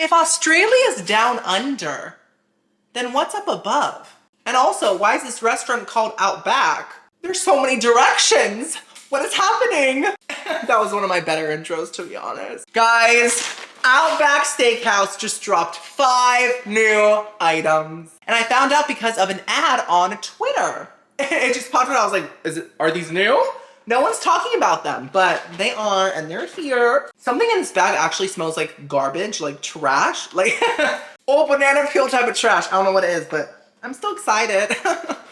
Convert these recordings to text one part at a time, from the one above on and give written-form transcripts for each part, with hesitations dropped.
If Australia's down under, then what's up above? And also, why is this restaurant called Outback? There's so many directions. What is happening? That was one of my better intros, to be honest. Guys, Outback Steakhouse just dropped 5 new items. And I found out because of an ad on Twitter. It just popped up. I was like, are these new? No one's talking about them, but they are, and they're here. Something in this bag actually smells like garbage, like trash. Like, old banana peel type of trash. I don't know what it is, but I'm still excited.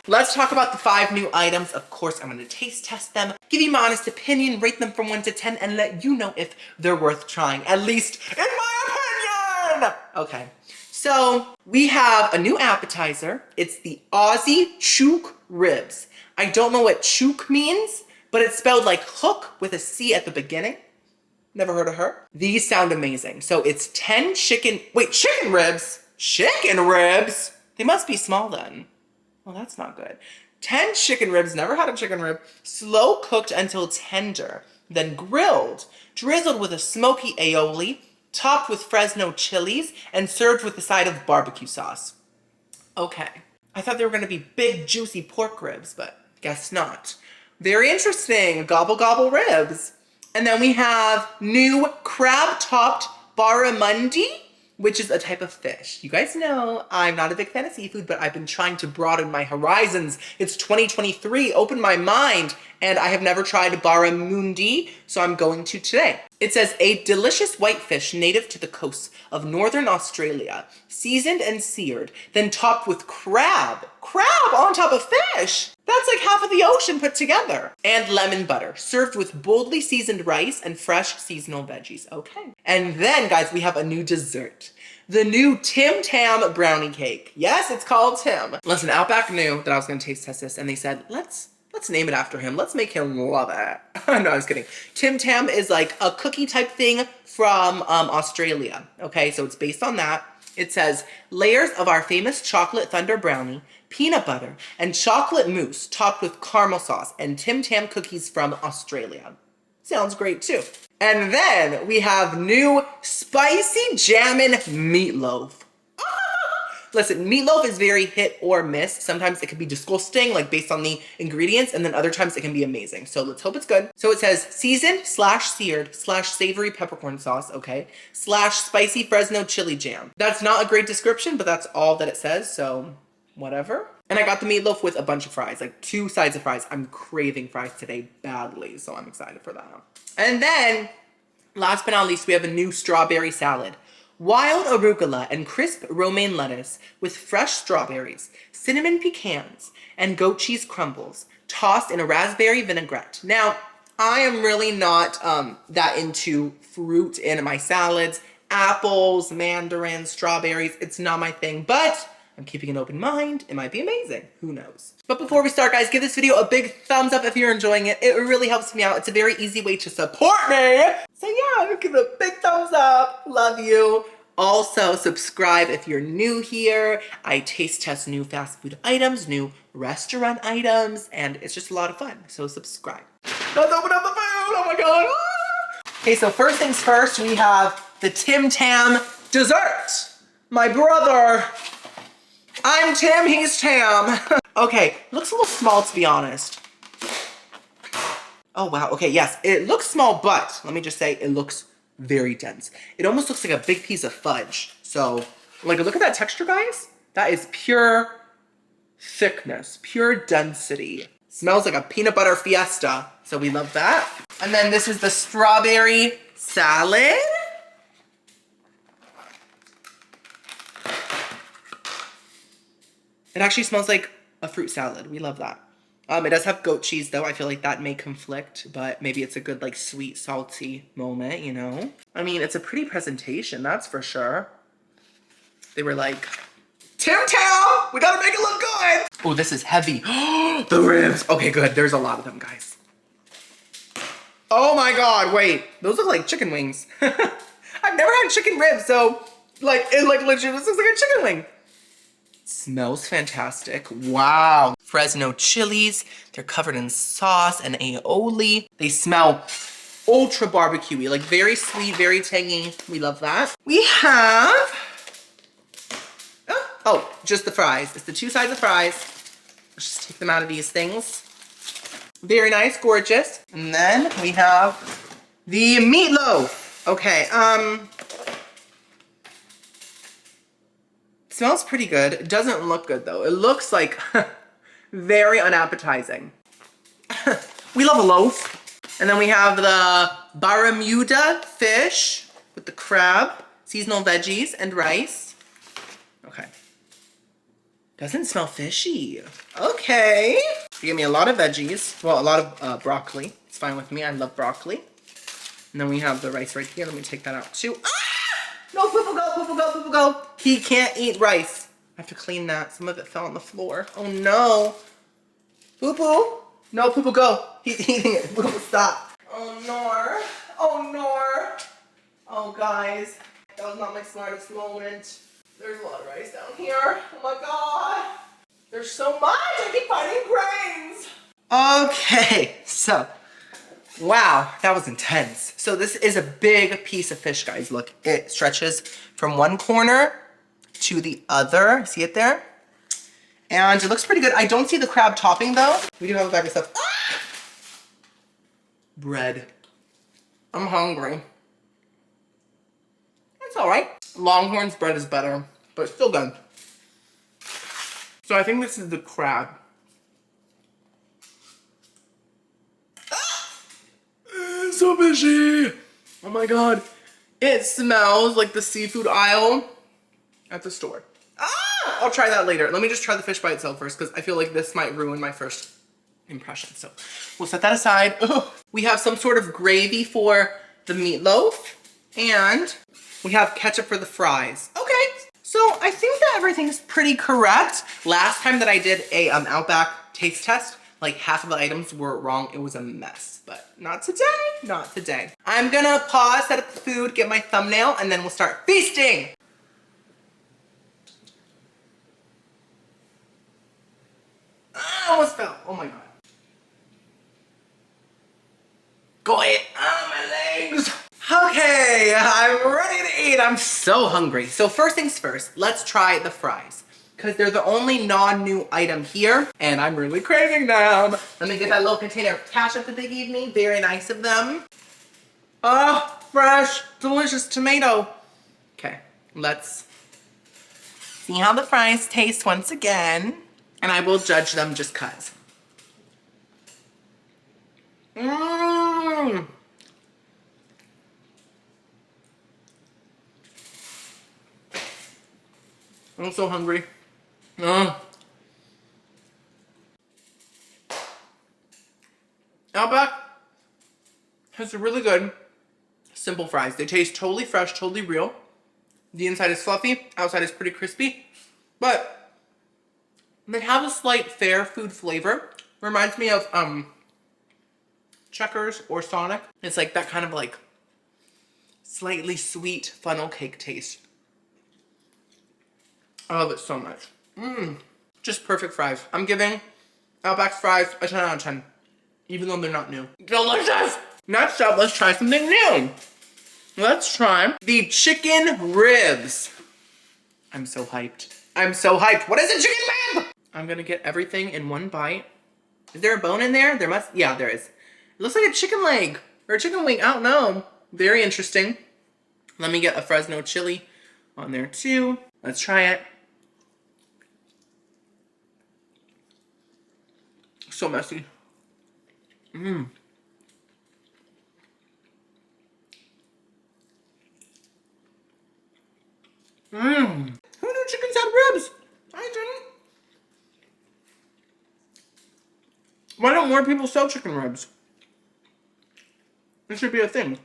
Let's talk about the 5 new items. Of course, I'm gonna taste test them, give you my honest opinion, rate them from 1 to 10, and let you know if they're worth trying, at least in my opinion. Okay, so we have a new appetizer. It's the Aussie Chook Ribs. I don't know what chook means, but it's spelled like hook with a C at the beginning. Never heard of her. These sound amazing. So it's 10 chicken ribs? Chicken ribs? They must be small then. Well, that's not good. 10 chicken ribs, never had a chicken rib, slow cooked until tender, then grilled, drizzled with a smoky aioli, topped with Fresno chilies, and served with a side of barbecue sauce. Okay. I thought they were gonna be big, juicy pork ribs, but guess not. Very interesting, gobble gobble ribs. And then we have new crab-topped barramundi, which is a type of fish. You guys know I'm not a big fan of seafood, but I've been trying to broaden my horizons. It's 2023, open my mind, and I have never tried barramundi, so I'm going to today. It says, a delicious white fish native to the coasts of northern Australia, seasoned and seared, then topped with crab. Crab on top of fish! That's like half of the ocean put together. And lemon butter, served with boldly seasoned rice and fresh seasonal veggies. Okay. And then, guys, we have a new dessert. The new Tim Tam Brownie Cake. Yes, it's called Tim. Listen, Outback knew that I was gonna taste test this, and they said, let's name it after him. Let's make him love it. No, I was kidding. Tim Tam is like a cookie type thing from Australia. Okay, so it's based on that. It says, layers of our famous chocolate thunder brownie, peanut butter, and chocolate mousse topped with caramel sauce and Tim Tam cookies from Australia. Sounds great too. And then we have new spicy Jammin meatloaf. Listen, meatloaf is very hit or miss. Sometimes it can be disgusting, like based on the ingredients, and then other times it can be amazing. So let's hope it's good. So it says seasoned / seared / savory peppercorn sauce, okay, / spicy Fresno chili jam. That's not a great description, but that's all that it says, so whatever. And I got the meatloaf with a bunch of fries, like 2 sides of fries. I'm craving fries today badly, so I'm excited for that. And then, last but not least, we have a new strawberry salad. Wild arugula and crisp romaine lettuce with fresh strawberries, cinnamon pecans, and goat cheese crumbles, tossed in a raspberry vinaigrette. Now, I am really not that into fruit in my salads. Apples, mandarins, strawberries, it's not my thing, but I'm keeping an open mind. It might be amazing. Who knows? But before we start, guys, give this video a big thumbs up if you're enjoying it. It really helps me out. It's a very easy way to support me. So yeah, give it a big thumbs up. Love you. Also, subscribe if you're new here. I taste test new fast food items, new restaurant items, and it's just a lot of fun. So subscribe. Let's open up the food. Oh my God. Ah! Okay, so first things first, we have the Tim Tam dessert. My brother. I'm Tim, he's Tam. Okay, looks a little small to be honest. Oh wow, okay, yes, it looks small, but let me just say it looks very dense. It almost looks like a big piece of fudge. So, like, look at that texture, guys. That is pure thickness, pure density. Smells like a peanut butter fiesta, so we love that. And then this is the strawberry salad. It actually smells like a fruit salad. We love that. It does have goat cheese though. I feel like that may conflict, but maybe it's a good like sweet, salty moment, you know? I mean, it's a pretty presentation, that's for sure. They were like, Tim Tam, we gotta make it look good. Oh, this is heavy. The ribs. Okay, good. There's a lot of them, guys. Oh my God, wait. Those look like chicken wings. I've never had chicken ribs, so like, it like legit, this looks like a chicken wing. Smells fantastic. Wow. Fresno chilies. They're covered in sauce and aioli. They smell ultra barbecue-y, like very sweet, very tangy. We love that. We have Oh, just the fries. It's the 2 sides of fries. Let's just take them out of these things. Very nice, gorgeous. And then we have the meatloaf. Okay, smells pretty good. It doesn't look good though. It looks like very unappetizing. We love a loaf. And then we have the Barramundi fish with the crab, seasonal veggies, and rice. Okay. Doesn't smell fishy. Okay. You give me a lot of veggies. Well, a lot of broccoli. It's fine with me. I love broccoli. And then we have the rice right here. Let me take that out too. Ah! No, Poopa go, Poopa go, Poopa go. He can't eat rice. I have to clean that. Some of it fell on the floor. Oh no. Poo-poo. No, Poopa go. He's eating it. Poopa, stop. Oh no. Oh no. Oh guys. That was not my smartest moment. There's a lot of rice down here. Oh my god. There's so much. I keep finding grains. Okay, so. Wow, that was intense. So this is a big piece of fish, guys. Look, it stretches from one corner to the other. See it there? And it looks pretty good. I don't see the crab topping though. We do have a bag of stuff. Ah! Bread. I'm hungry. It's all right. Longhorn's bread is better, but it's still good. So I think this is the crab. So fishy. Oh my god. It smells like the seafood aisle at the store. Ah! I'll try that later. Let me just try the fish by itself first because I feel like this might ruin my first impression. So we'll set that aside. Ugh. We have some sort of gravy for the meatloaf and we have ketchup for the fries. Okay. So I think that everything's pretty correct. Last time that I did a Outback taste test, like half of the items were wrong. It was a mess, but not today, not today. I'm gonna pause, set up the food, get my thumbnail, and then we'll start feasting. I almost fell, oh my god. Go ahead, oh my legs. Okay, I'm ready to eat. I'm so hungry. So first things first, let's try the fries. Because they're the only non-new item here, and I'm really craving them. Let me get that little container of ketchup that they gave me. Very nice of them. Oh, fresh, delicious tomato. Okay, let's see how the fries taste once again. And I will judge them just cause. Mmm. I'm so hungry. Outback has a really good, simple fries. They taste totally fresh, totally real. The inside is fluffy, outside is pretty crispy, but they have a slight fair food flavor. Reminds me of Checkers or Sonic. It's like that kind of like slightly sweet funnel cake taste. I love it so much. Just perfect fries. I'm giving Outback's fries a 10 out of 10. Even though they're not new. Delicious! Next up, let's try something new. Let's try the chicken ribs. I'm so hyped. I'm so hyped. What is a chicken rib? I'm gonna get everything in one bite. Is there a bone in there? There must, yeah, there is. It looks like a chicken leg or a chicken wing, I don't know. Very interesting. Let me get a Fresno chili on there too. Let's try it. So messy. Who knew chickens had ribs? I didn't. Why don't more people sell chicken ribs? This should be a thing.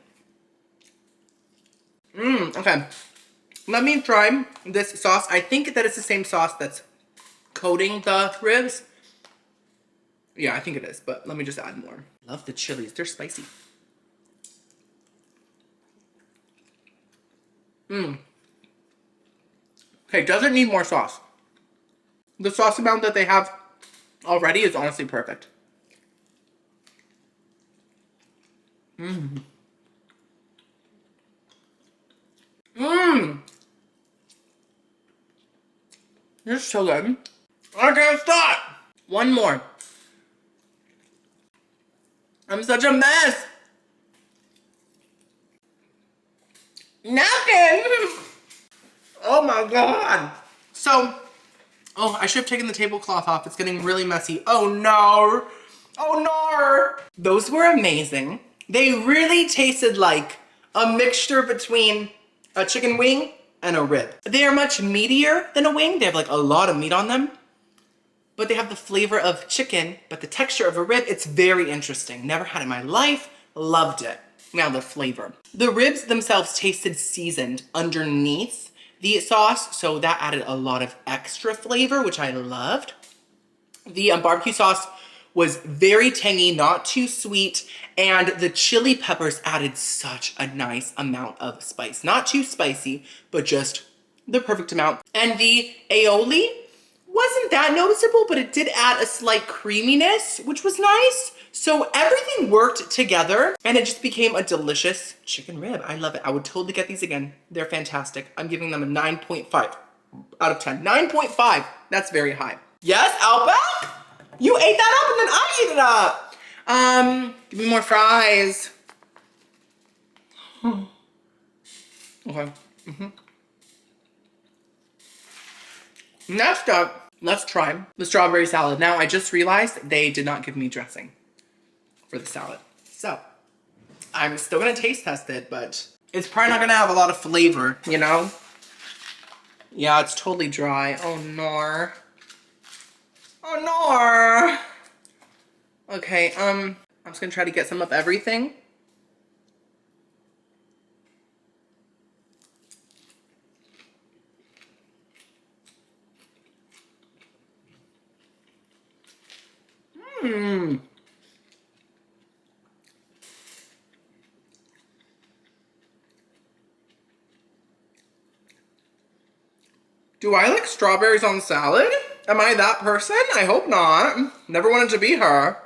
Okay. Let me try this sauce. I think that it's the same sauce that's coating the ribs. Yeah, I think it is, but let me just add more. Love the chilies. They're spicy. Okay, doesn't need more sauce. The sauce amount that they have already is honestly perfect. You're so good. I can't stop. One more. I'm such a mess. Napkin. Oh my God. So, oh, I should have taken the tablecloth off. It's getting really messy. Oh no. Oh no. Those were amazing. They really tasted like a mixture between a chicken wing and a rib. They are much meatier than a wing. They have like a lot of meat on them, but they have the flavor of chicken, but the texture of a rib. It's very interesting. Never had it in my life. Loved it. Now the flavor. The ribs themselves tasted seasoned underneath the sauce, so that added a lot of extra flavor, which I loved. The barbecue sauce was very tangy, not too sweet, and the chili peppers added such a nice amount of spice. Not too spicy, but just the perfect amount. And the aioli wasn't that noticeable, but it did add a slight creaminess, which was nice. So everything worked together and it just became a delicious chicken rib. I love it. I would totally get these again. They're fantastic. I'm giving them a 9.5 out of 10. 9.5, that's very high. Yes, Outback? You ate that up and then I ate it up. Give me more fries. Okay. Next up, let's try the strawberry salad. Now, I just realized they did not give me dressing for the salad. So, I'm still gonna taste test it, but it's probably not gonna have a lot of flavor, you know? Yeah, it's totally dry. Oh no. Oh no. Okay, I'm just gonna try to get some of everything. Do I like strawberries on salad? Am I that person? I hope not. Never wanted to be her.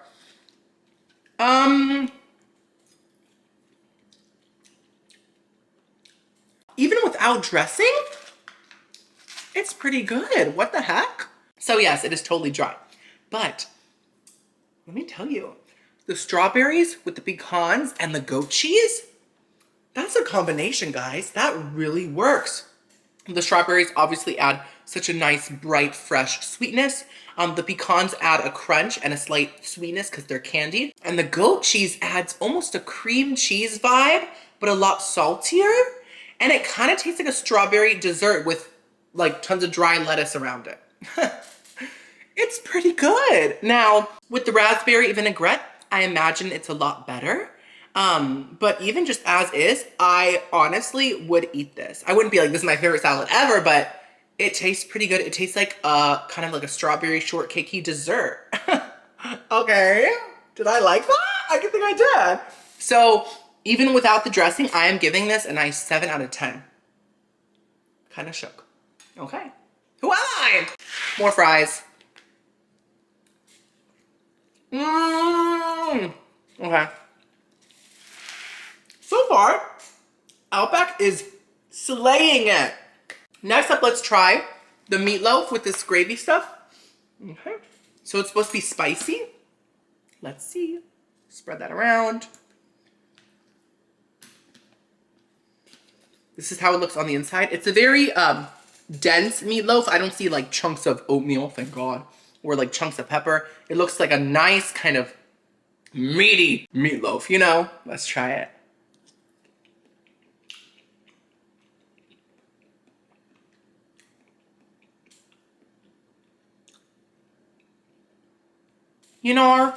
Even without dressing, it's pretty good. What the heck? So yes, it is totally dry. But let me tell you, the strawberries with the pecans and the goat cheese, that's a combination, guys. That really works. The strawberries obviously add such a nice, bright, fresh sweetness. The pecans add a crunch and a slight sweetness because they're candied. And the goat cheese adds almost a cream cheese vibe, but a lot saltier. And it kind of tastes like a strawberry dessert with like tons of dry lettuce around it. It's pretty good. Now, with the raspberry vinaigrette, I imagine it's a lot better. But even just as is, I honestly would eat this. I wouldn't be like, this is my favorite salad ever, but it tastes pretty good. It tastes like kind of like a strawberry shortcakey dessert. Okay, did I like that? I think I did. So even without the dressing, I am giving this a nice 7 out of 10. Kind of shook. Okay, who am I? More fries. Okay. So far, Outback is slaying it. Next up, let's try the meatloaf with this gravy stuff. Okay. So it's supposed to be spicy. Let's see. Spread that around. This is how it looks on the inside. It's a very dense meatloaf. I don't see like chunks of oatmeal, thank God, or like chunks of pepper. It looks like a nice kind of meaty meatloaf, you know? Let's try it. You know,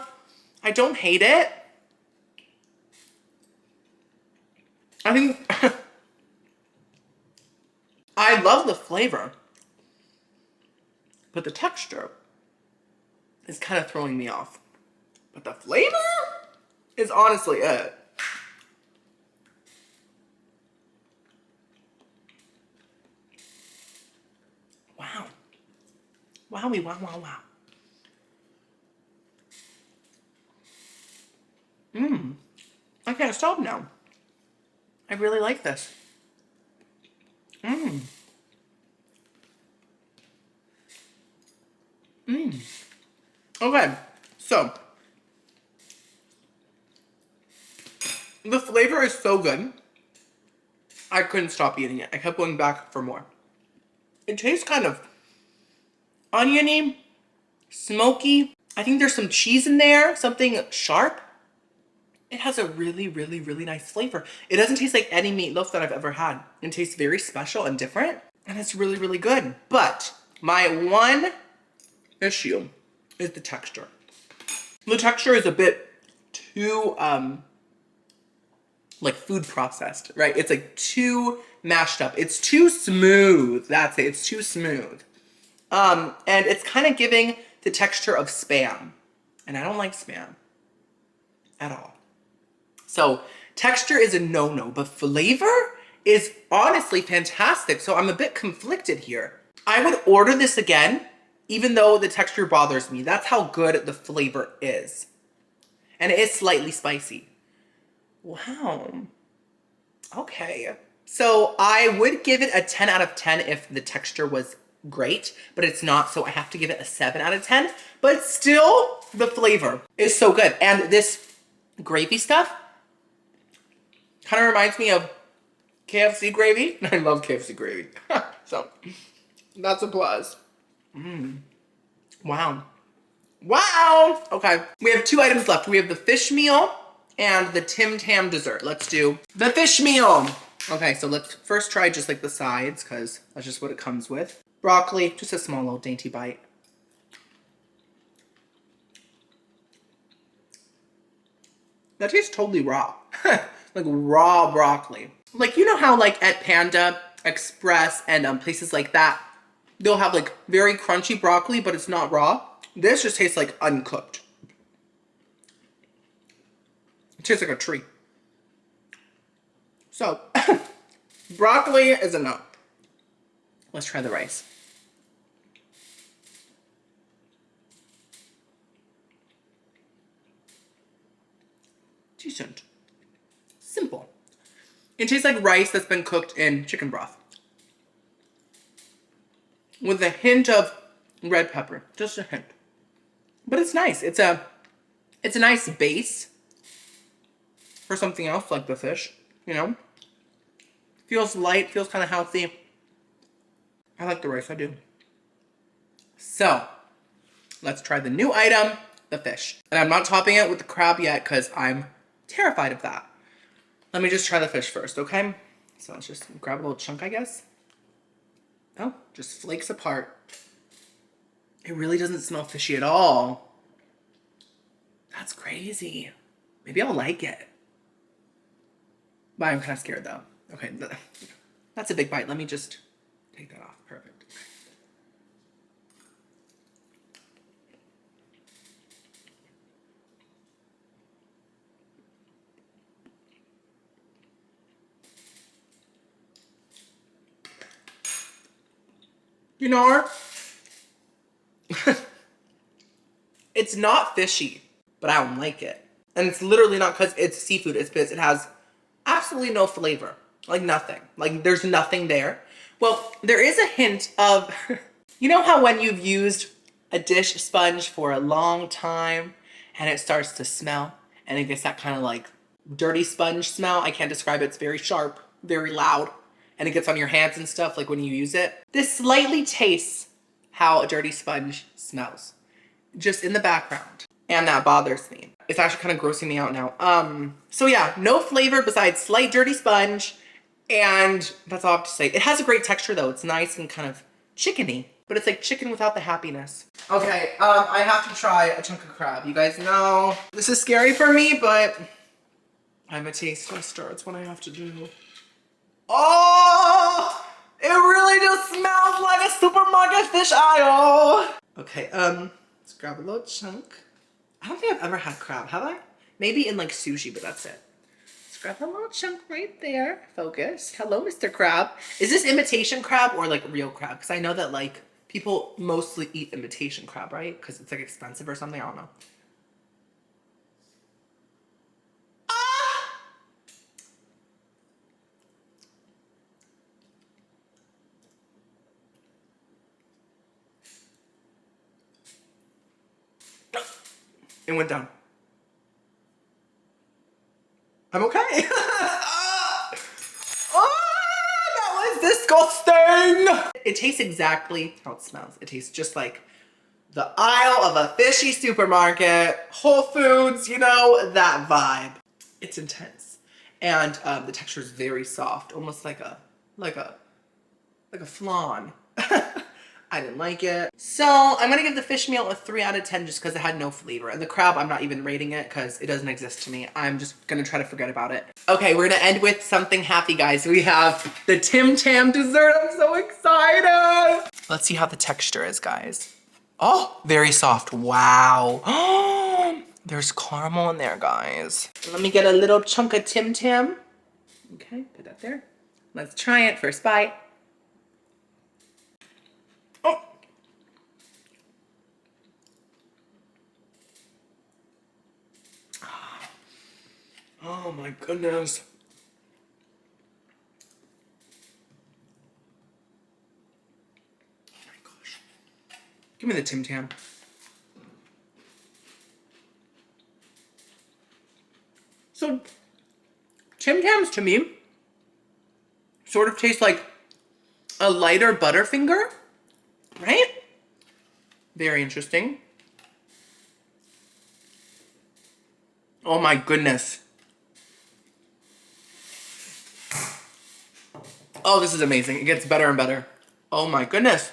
I don't hate it. I think I love the flavor, but the texture is kind of throwing me off. But the flavor is honestly it. Wow. Wowie, wow, wow, wow. I can't stop now. I really like this. Okay, so the flavor is so good. I couldn't stop eating it. I kept going back for more. It tastes kind of oniony, smoky. I think there's some cheese in there, something sharp. It has a really, really, really nice flavor. It doesn't taste like any meatloaf that I've ever had. It tastes very special and different, and it's really, really good. But my one issue is the texture. The texture is a bit too, like food processed, right? It's like too mashed up. It's too smooth. That's it. It's too smooth. And it's kind of giving the texture of Spam. And I don't like Spam at all. So texture is a no-no, but flavor is honestly fantastic. So I'm a bit conflicted here. I would order this again, even though the texture bothers me. That's how good the flavor is. And it is slightly spicy. Wow. Okay. So I would give it a 10 out of 10 if the texture was great, but it's not, so I have to give it a 7 out of 10. But still, the flavor is so good. And this gravy stuff kind of reminds me of KFC gravy. I love KFC gravy. So that's a plus. Wow. Wow. Okay. We have 2 items left. We have the fish meal and the Tim Tam dessert. Let's do the fish meal. Okay, so let's first try just like the sides, because that's just what it comes with. Broccoli, just a small little dainty bite. That tastes totally raw. Like raw broccoli. Like, you know how like at Panda Express and places like that, they'll have like very crunchy broccoli, but it's not raw. This just tastes like uncooked. It tastes like a tree. So, broccoli is a no. Let's try the rice. Decent. Simple. It tastes like rice that's been cooked in chicken broth, with a hint of red pepper, just a hint. But it's nice. It's a nice base for something else like the fish, you know? Feels light, feels kind of healthy. I like the rice, I do. So, let's try the new item, the fish. And I'm not topping it with the crab yet because I'm terrified of that. Let me just try the fish first, okay? So let's just grab a little chunk, I guess. Oh, just flakes apart. It really doesn't smell fishy at all. That's crazy. Maybe I'll like it. But I'm kind of scared though. Okay, that's a big bite. Let me just take that off. Perfect. You know, it's not fishy, but I don't like it. And it's literally not because it's seafood, it's because it has absolutely no flavor. Like nothing. Like there's nothing there. Well, there is a hint of, you know how when you've used a dish sponge for a long time and it starts to smell and it gets that kind of like dirty sponge smell? I can't describe it. It's very sharp, very loud, and it gets on your hands and stuff like when you use it. This slightly tastes how a dirty sponge smells, just in the background. And that bothers me. It's actually kind of grossing me out now. So yeah, no flavor besides slight dirty sponge, and that's all I have to say. It has a great texture though. It's nice and kind of chickeny, but it's like chicken without the happiness. Okay, I have to try a chunk of crab. You guys know this is scary for me, but I'm a taste tester. It's what I have to do. Oh, it really just smells like a supermarket fish aisle. Okay, let's grab a little chunk. I don't think I've ever had crab, have I? Maybe in like sushi, but that's it. Let's grab a little chunk right there. Focus. Hello, Mr. Crab. Is this imitation crab or like real crab? Because I know that like people mostly eat imitation crab, right? Because it's like expensive or something, I don't know. It went down. I'm okay. That was disgusting. It tastes exactly how it smells. It tastes just like the aisle of a fishy supermarket, Whole Foods, you know, that vibe. It's intense. And the texture is very soft, almost like a flan. I didn't like it. So I'm gonna give the fish meal a 3 out of 10 just because it had no flavor. And the crab, I'm not even rating it because it doesn't exist to me. I'm just gonna try to forget about it. Okay, we're gonna end with something happy, guys. We have the Tim Tam dessert. I'm so excited. Let's see how the texture is, guys. Oh, very soft. Wow. Oh, there's caramel in there, guys. Let me get a little chunk of Tim Tam. Okay, put that there. Let's try it. First bite. Oh. Oh my goodness. Oh my gosh. Give me the Tim Tam. So, Tim Tams to me sort of taste like a lighter Butterfinger, right? Very interesting. Oh my goodness. Oh, this is amazing. It gets better and better. Oh my goodness.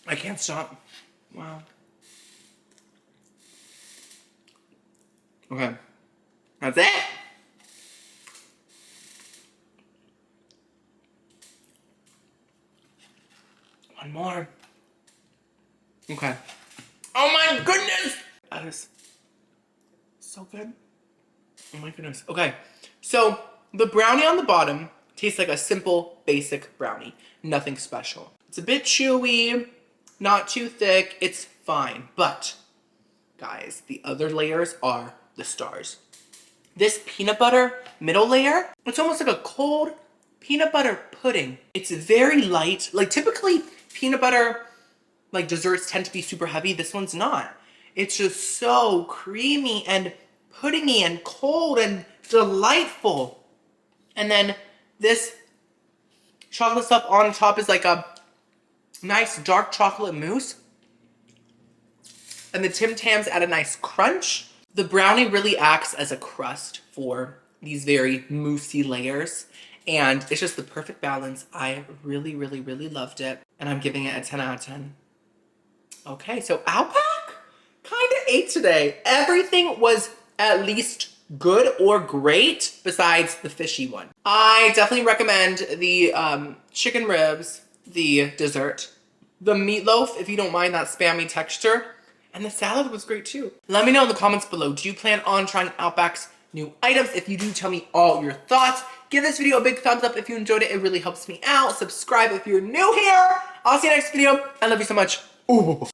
I can't stop. Wow. Okay. That's it. One more. Okay. Oh my goodness! That is so good. Oh my goodness. Okay. So the brownie on the bottom tastes like a simple, basic brownie. Nothing special. It's a bit chewy, not too thick. It's fine. But, guys, the other layers are the stars. This peanut butter middle layer, it's almost like a cold peanut butter pudding. It's very light. Like typically peanut butter like desserts tend to be super heavy. This one's not. It's just so creamy and puddingy and cold and delightful. And then this chocolate stuff on top is like a nice dark chocolate mousse. And the Tim Tams add a nice crunch. The brownie really acts as a crust for these very moussey layers. And it's just the perfect balance. I really, really, really loved it. And I'm giving it a 10 out of 10. Okay, so Outback kind of ate today. Everything was at least good or great besides the fishy one. I definitely recommend the chicken ribs, the dessert, the meatloaf, if you don't mind that spammy texture, and the salad was great too. Let me know in the comments below, do you plan on trying Outback's new items? If you do, tell me all your thoughts. Give this video a big thumbs up if you enjoyed it. It really helps me out. Subscribe if you're new here. I'll see you next video. I love you so much. Ooh.